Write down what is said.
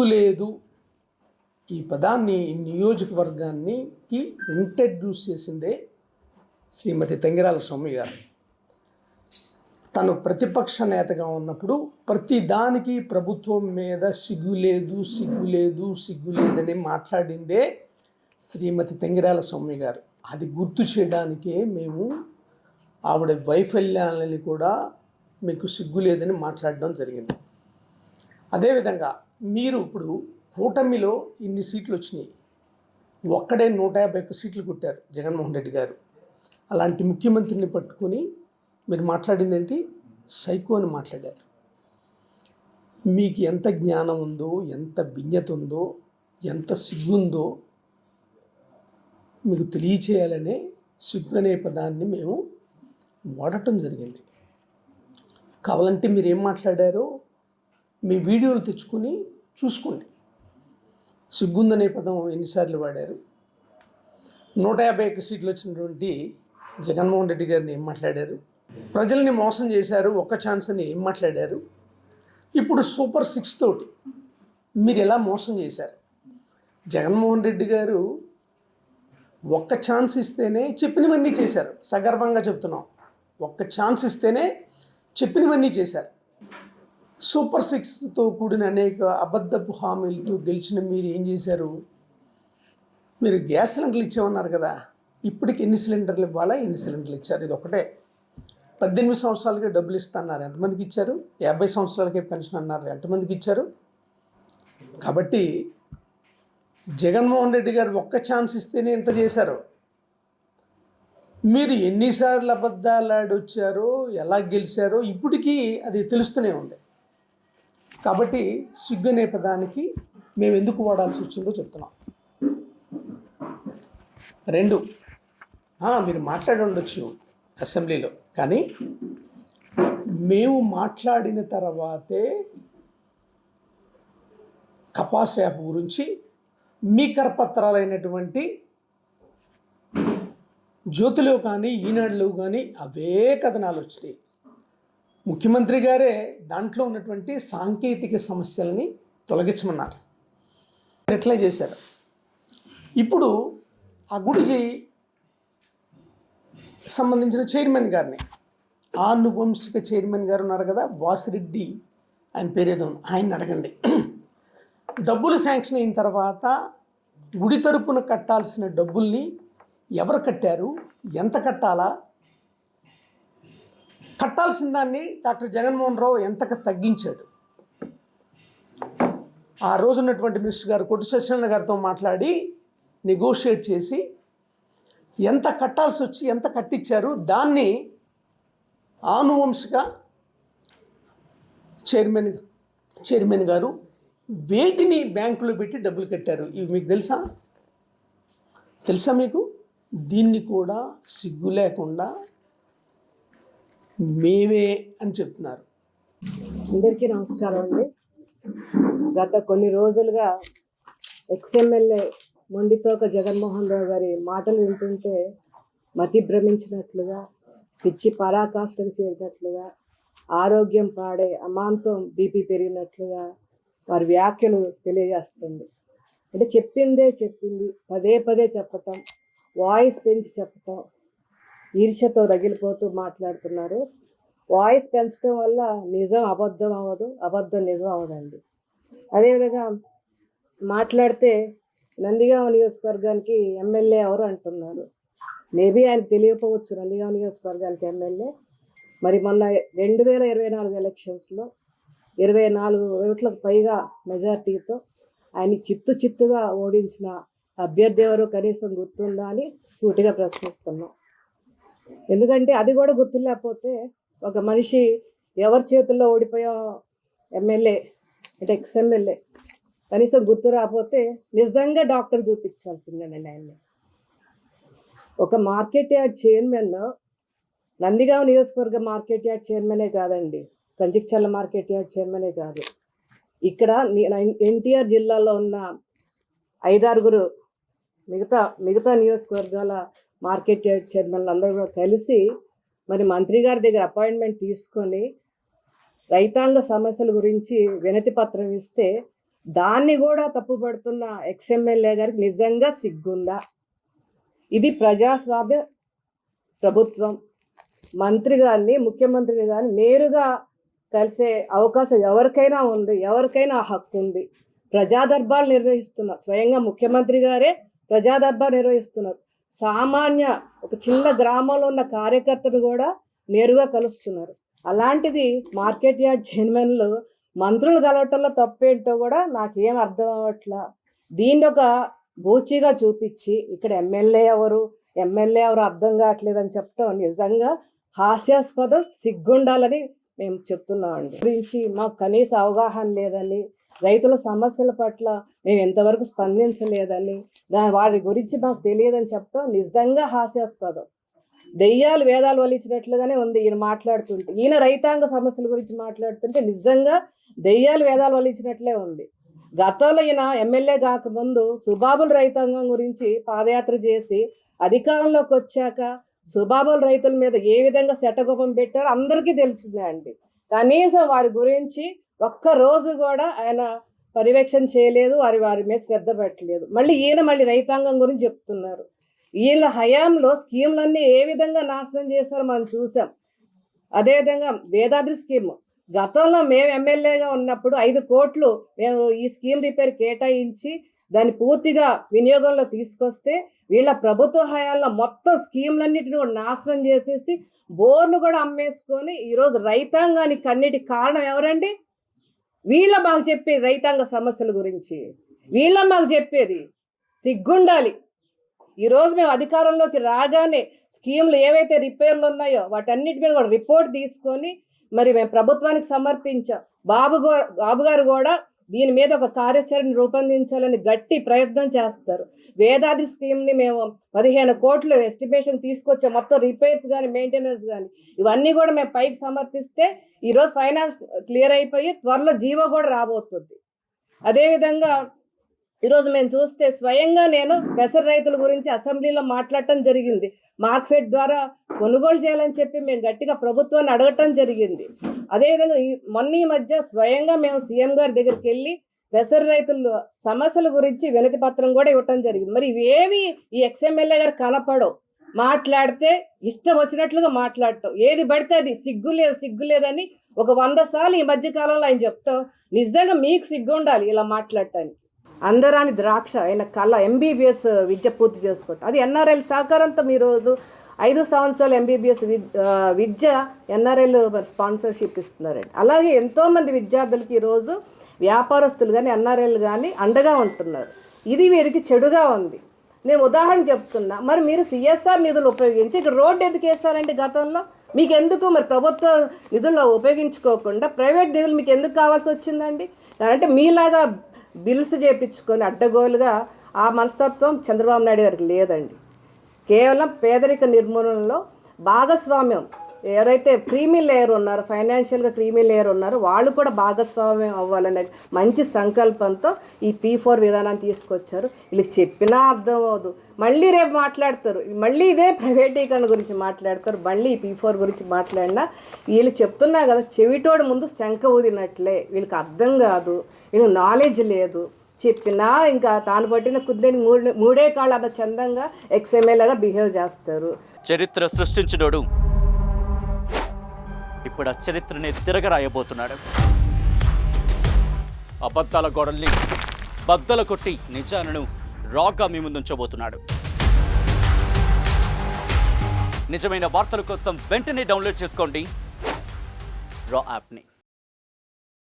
సిగ్గులేదు ఈ పదాన్ని నియోజకవర్గానికి ఇంట్రడ్యూస్ చేసిందే శ్రీమతి తంగిరాల సౌమ్య గారు. తను ప్రతిపక్ష నేతగా ఉన్నప్పుడు ప్రతి దానికి ప్రభుత్వం మీద సిగ్గులేదని మాట్లాడిందే శ్రీమతి తంగిరాల సౌమ్య గారు. అది గుర్తు చేయడానికే మేము ఆవిడ వైఫల్యాలని కూడా మీకు సిగ్గులేదని మాట్లాడడం జరిగింది. అదేవిధంగా మీరు ఇప్పుడు కూటమిలో ఇన్ని సీట్లు వచ్చినాయి, ఒక్కడే 151 సీట్లు కొట్టారు జగన్మోహన్ రెడ్డి గారు. అలాంటి ముఖ్యమంత్రిని పట్టుకొని మీరు మాట్లాడింది ఏంటి? సైకో అని మాట్లాడారు. మీకు ఎంత జ్ఞానం ఉందో, ఎంత విజ్ఞత ఉందో, ఎంత సిగ్గుందో మీకు తెలియచేయాలనే సిగ్గు అనే పదాన్ని మేము వాడటం జరిగింది. కావాలంటే మీరు ఏం మాట్లాడారో మీ వీడియోలు తెచ్చుకొని చూసుకోండి. సిగ్గుందనే పదం ఎన్నిసార్లు వాడారు, 151 సీట్లు వచ్చినటువంటి జగన్మోహన్ రెడ్డి గారిని ఏం మాట్లాడారు, ప్రజల్ని మోసం చేశారు ఒక్క ఛాన్స్ అని ఏం మాట్లాడారు, ఇప్పుడు సూపర్ 6 తోటి మీరు ఎలా మోసం చేశారు. జగన్మోహన్ రెడ్డి గారు ఒక్క ఛాన్స్ ఇస్తేనే చెప్పినవన్నీ చేశారు. సగర్వంగా చెప్తున్నాం, ఒక్క ఛాన్స్ ఇస్తేనే చెప్పినవన్నీ చేశారు. సూపర్ 6తో కూడిన అనేక అబద్ధపు హామీలతో గెలిచిన మీరు ఏం చేశారు? మీరు గ్యాస్ సిలిండర్లు ఇచ్చామన్నారు కదా, ఇప్పటికి ఎన్ని సిలిండర్లు ఇవ్వాలా, ఎన్ని సిలిండర్లు ఇచ్చారు? ఇది ఒకటే. 18 సంవత్సరాలకే డబ్బులు ఇస్తున్నారు, ఎంతమందికి ఇచ్చారు? 50 సంవత్సరాలకే పెన్షన్ అన్నారు, ఎంతమందికి ఇచ్చారు? కాబట్టి జగన్మోహన్ రెడ్డి గారు ఒక్క ఛాన్స్ ఇస్తేనే ఎంత చేశారు. మీరు ఎన్నిసార్లు అబద్ధాలు ఆడొచ్చారో, ఎలా గెలిచారో ఇప్పటికీ అది తెలుస్తూనే ఉంది. కాబట్టి సిగ్గు అనే పదానికి మేము ఎందుకు వాడాల్సి వచ్చిందో చెప్తున్నాం. 2, మీరు మాట్లాడి ఉండొచ్చు అసెంబ్లీలో, కానీ మేము మాట్లాడిన తర్వాతే కపాస్ యాప్ గురించి మీ కరపత్రాలైనటువంటి జ్యోతిలో కానీ ఈనాడులో కానీ అవే కథనాలు వచ్చినాయి. ముఖ్యమంత్రి గారే దాంట్లో ఉన్నటువంటి సాంకేతిక సమస్యలని తొలగించమన్నారు, ఎట్లా చేశారు. ఇప్పుడు ఆ గుడికి సంబంధించిన చైర్మన్ గారిని, ఆనువంశిక చైర్మన్ గారు ఉన్నారు కదా, వాసిరెడ్డి ఆయన పేరేదో ఉంది, ఆయన్ని అడగండి. డబ్బులు శాంక్షన్ అయిన తర్వాత గుడి తరపున కట్టాల్సిన డబ్బుల్ని ఎవరు కట్టారు, ఎంత కట్టాలా, కట్టాల్సిన దాన్ని డాక్టర్ జగన్మోహన్ రావు ఎంతగా తగ్గించాడు. ఆ రోజు ఉన్నటువంటి మినిస్టర్ గారు కొట్టు సత్యనారాయణ గారితో మాట్లాడి నెగోషియేట్ చేసి ఎంత కట్టాల్సి వచ్చి ఎంత కట్టించారు, దాన్ని ఆనువంశిక చైర్మన్ గారు వేటిని బ్యాంకులో పెట్టి డబ్బులు కట్టారు. ఇవి మీకు తెలుసా మీకు? దీన్ని కూడా సిగ్గు లేకుండా మేమే అని చెప్తున్నారు. అందరికీ నమస్కారం అండి. గత కొన్ని రోజులుగా ఎక్స్ఎమ్మెల్యే మొండితోక జగన్మోహన్ రావు గారి మాటలు వింటుంటే మతి భ్రమించినట్లుగా, పిచ్చి పరాకాష్ఠకు చేరినట్లుగా, ఆరోగ్యం పాడే అమాంతం బీపీ పెరిగినట్లుగా వారి వ్యాఖ్యలు తెలియజేస్తుంది. అంటే చెప్పింది పదే చెప్పటం, వాయిస్ పెంచి చెప్పటం, ఈర్ష్యతో రగిలిపోతూ మాట్లాడుతున్నారు. వాయిస్ పెంచడం వల్ల నిజం అబద్ధం అవ్వదు, అబద్ధం నిజం అవ్వదండి. అదేవిధంగా మాట్లాడితే నందిగామ నియోజకవర్గానికి ఎమ్మెల్యే ఎవరు అంటున్నారు. మేబీ ఆయనకు తెలియకపోవచ్చు నందిగామ నియోజకవర్గానికి ఎమ్మెల్యే. మరి మొన్న 2024 ఎలక్షన్స్లో 24 ఓట్లకు పైగా మెజార్టీతో ఆయన చిత్తుగా ఓడించిన అభ్యర్థి ఎవరో కనీసం గుర్తుందా అని సూటిగా ప్రశ్నిస్తున్నాం. ఎందుకంటే అది కూడా గుర్తు లేకపోతే ఒక మనిషి ఎవరి చేతుల్లో ఓడిపోయా ఎమ్మెల్యే అంటే ఎక్స్ఎమ్మెల్యే కనీసం గుర్తు రాకపోతే నిజంగా డాక్టర్ చూపించాల్సిందేనండి ఆయన్ని. ఒక మార్కెట్ యార్డ్ చైర్మన్ నందిగామ నియోజకవర్గ మార్కెట్ యార్డ్ చైర్మనే కాదండి, కంచిక్చర్ల మార్కెట్ యార్డ్ చైర్మనే కాదు, ఇక్కడ ఎన్టీఆర్ జిల్లాలో ఉన్న 5-6 మిగతా నియోజకవర్గాల మార్కెట్ యార్డ్ చైర్మన్లు అందరూ కూడా కలిసి మరి మంత్రి గారి దగ్గర అపాయింట్మెంట్ తీసుకొని రైతాంగ సమస్యల గురించి వినతి పత్రం ఇస్తే దాన్ని కూడా తప్పుపడుతున్న ఎక్స్ఎమ్మెల్యే గారికి నిజంగా సిగ్గుందా? ఇది ప్రజాస్వామ్య ప్రభుత్వం. మంత్రి గారిని, ముఖ్యమంత్రిని కానీ నేరుగా కలిసే అవకాశం ఎవరికైనా ఉంది, ఎవరికైనా హక్కు ఉంది. ప్రజా దర్బార్లు నిర్వహిస్తున్నారు, స్వయంగా ముఖ్యమంత్రి గారే ప్రజా దర్బార్ నిర్వహిస్తున్నారు. సామాన్య ఒక చిన్న గ్రామంలో ఉన్న కార్యకర్తను కూడా నేరుగా కలుస్తున్నారు. అలాంటిది మార్కెట్ యార్డ్ చైర్మన్లు మంత్రులు కలవటంలో తప్పేంటో కూడా నాకేం అర్థం అవ్వట్లా. దీన్ని ఒక బూచిగా చూపించి ఇక్కడ ఎమ్మెల్యే ఎవరు అర్థం కావట్లేదని చెప్పడం నిజంగా హాస్యాస్పదం, సిగ్గుండాలని మేము చెప్తున్నామండి. గురించి మాకు కనీస అవగాహన లేదని, రైతుల సమస్యల పట్ల మేము ఎంతవరకు స్పందించలేదని, వారి గురించి మాకు తెలియదని చెప్పడం నిజంగా హాస్యాస్పదం. దెయ్యాలు వేదాలు వలిచినట్లుగానే ఉంది ఈయన మాట్లాడుతుంటే. ఈయన రైతాంగ సమస్యల గురించి మాట్లాడుతుంటే నిజంగా దెయ్యాలు వేదాలు వలిచినట్లే ఉంది. గతంలో ఈయన ఎమ్మెల్యే కాకముందు సుబాబుల్ రైతాంగం గురించి పాదయాత్ర చేసి అధికారంలోకి వచ్చాక సుబాబుల్ రైతుల మీద ఏ విధంగా శటకోపం పెట్టారో అందరికీ తెలిసిందే అండి. కనీసం వారి గురించి ఒక్కరోజు కూడా ఆయన పర్యవేక్షణ చేయలేదు, వారి మీద శ్రద్ధ పెట్టలేదు. మళ్ళీ రైతాంగం గురించి చెప్తున్నారు. వీళ్ళ హయాంలో స్కీములన్నీ ఏ విధంగా నాశనం చేశారో మనం చూసాం. అదేవిధంగా వేదాద్రి స్కీమ్ గతంలో మేము ఎమ్మెల్యేగా ఉన్నప్పుడు 5 కోట్లు మేము ఈ స్కీమ్ రిపేర్ కేటాయించి దాన్ని పూర్తిగా వినియోగంలో తీసుకొస్తే వీళ్ళ ప్రభుత్వ హయాంలో మొత్తం స్కీములన్నిటిని కూడా నాశనం చేసేసి బోర్లు కూడా అమ్మేసుకొని ఈరోజు రైతాంగానికి కన్నిటి కారణం ఎవరండి? వీళ్ళ మాకు చెప్పేది రైతాంగ సమస్యల గురించి, వీళ్ళ మాకు చెప్పేది. సిగ్గుండాలి. ఈరోజు మేము అధికారంలోకి రాగానే స్కీములు ఏవైతే రిపేర్లు ఉన్నాయో వాటన్నిటి మీద కూడా రిపోర్ట్ తీసుకొని మరి మేము ప్రభుత్వానికి సమర్పించాం. బాబు గారు కూడా దీని మీద ఒక కార్యాచరణ రూపొందించాలని గట్టి ప్రయత్నం చేస్తారు. వేదాద్రి స్కీమ్ని మేము 15 కోట్లు ఎస్టిమేషన్ తీసుకొచ్చాం. మొత్తం రిపేర్స్ కానీ మెయింటెనెన్స్ కానీ ఇవన్నీ కూడా మేము పైకి సమర్పిస్తే ఈరోజు ఫైనాన్స్ క్లియర్ అయిపోయి త్వరలో జీవో కూడా రాబోతుంది. అదేవిధంగా ఈరోజు మేము చూస్తే స్వయంగా నేను పెసర రైతుల గురించి అసెంబ్లీలో మాట్లాడటం జరిగింది. మార్కెట్ ద్వారా కొనుగోలు చేయాలని చెప్పి మేము గట్టిగా ప్రభుత్వాన్ని అడగటం జరిగింది. అదేవిధంగా ఈ మధ్య స్వయంగా మేము సీఎం గారి దగ్గరికి వెళ్ళి పెసర రైతుల సమస్యల గురించి వినతి పత్రం కూడా ఇవ్వటం జరిగింది. మరి ఇవేవి ఈ ఎక్స్ఎమ్మెల్యే గారు కనపడవు. మాట్లాడితే ఇష్టం వచ్చినట్లుగా మాట్లాడటం, ఏది పడితే అది సిగ్గు లేదని ఒక 100 సార్లు ఈ మధ్య కాలంలో ఆయన చెప్తాం. నిజంగా మీకు సిగ్గు ఉండాలి ఇలా మాట్లాడటానికి. అందరాని ద్రాక్ష ఆయన కళ MBBS విద్య పూర్తి చేసుకోవటం, అది NRL సహకారంతో ఈరోజు 5 సంవత్సరాలు MBBS విద్య NRL స్పాన్సర్షిప్ ఇస్తున్నారండి. అలాగే ఎంతోమంది విద్యార్థులకి ఈరోజు వ్యాపారస్తులు కానీ NRL కానీ అండగా ఉంటున్నారు. ఇది వీరికి చెడుగా ఉంది. నేను ఉదాహరణ చెప్తున్నా. మరి మీరు CSR నిధులు ఉపయోగించి ఇక్కడ రోడ్డు ఎందుకు వేస్తారండి? గతంలో మీకు ఎందుకు మరి ప్రభుత్వ నిధుల్లో ఉపయోగించుకోకుండా ప్రైవేట్ నిధులు మీకు ఎందుకు కావాల్సి వచ్చిందండి? అంటే మీలాగా బిల్స్ చేయించుకొని అడ్డగోలుగా ఆ మనస్తత్వం చంద్రబాబు నాయుడు గారికి లేదండి. కేవలం పేదరిక నిర్మూలనలో భాగస్వామ్యం ఎవరైతే క్రీమీ లేయర్ ఉన్నారో, ఫైనాన్షియల్గా క్రీమీ లేయర్ ఉన్నారో వాళ్ళు కూడా భాగస్వామ్యం అవ్వాలనే మంచి సంకల్పంతో ఈ P4 విధానాన్ని తీసుకొచ్చారు. వీళ్ళకి చెప్పినా అర్థం అవ్వదు. మళ్ళీ రేపు మాట్లాడతారు, మళ్ళీ ఇదే ప్రైవేటీకరణ గురించి మాట్లాడతారు, మళ్ళీ ఈ P4 గురించి మాట్లాడినా వీళ్ళు చెప్తున్నా కదా చెవిటోడు ముందు శంఖ ఊదినట్లే. వీళ్ళకి అర్థం కాదు, వీళ్ళకి నాలెడ్జ్ లేదు. చెప్పినా ఇంకా తాను పట్టిన కుద్దని మూడే కాళ్ళు అంత చందంగా ఎక్స్ఎమ్మెల్యేగా బిహేవ్ చేస్తారు. చరిత్ర సృష్టించినోడు ఇప్పుడు ఆ చరిత్రని తిరగరాయబోతున్నాడు. అబద్ధాల గోడల్ని బద్దలు కొట్టి నిజాలను రాగా మీ ముందుంచబోతున్నాడు. నిజమైన వార్తల కోసం వెంటనే డౌన్లోడ్ చేసుకోండి రా యాప్ని.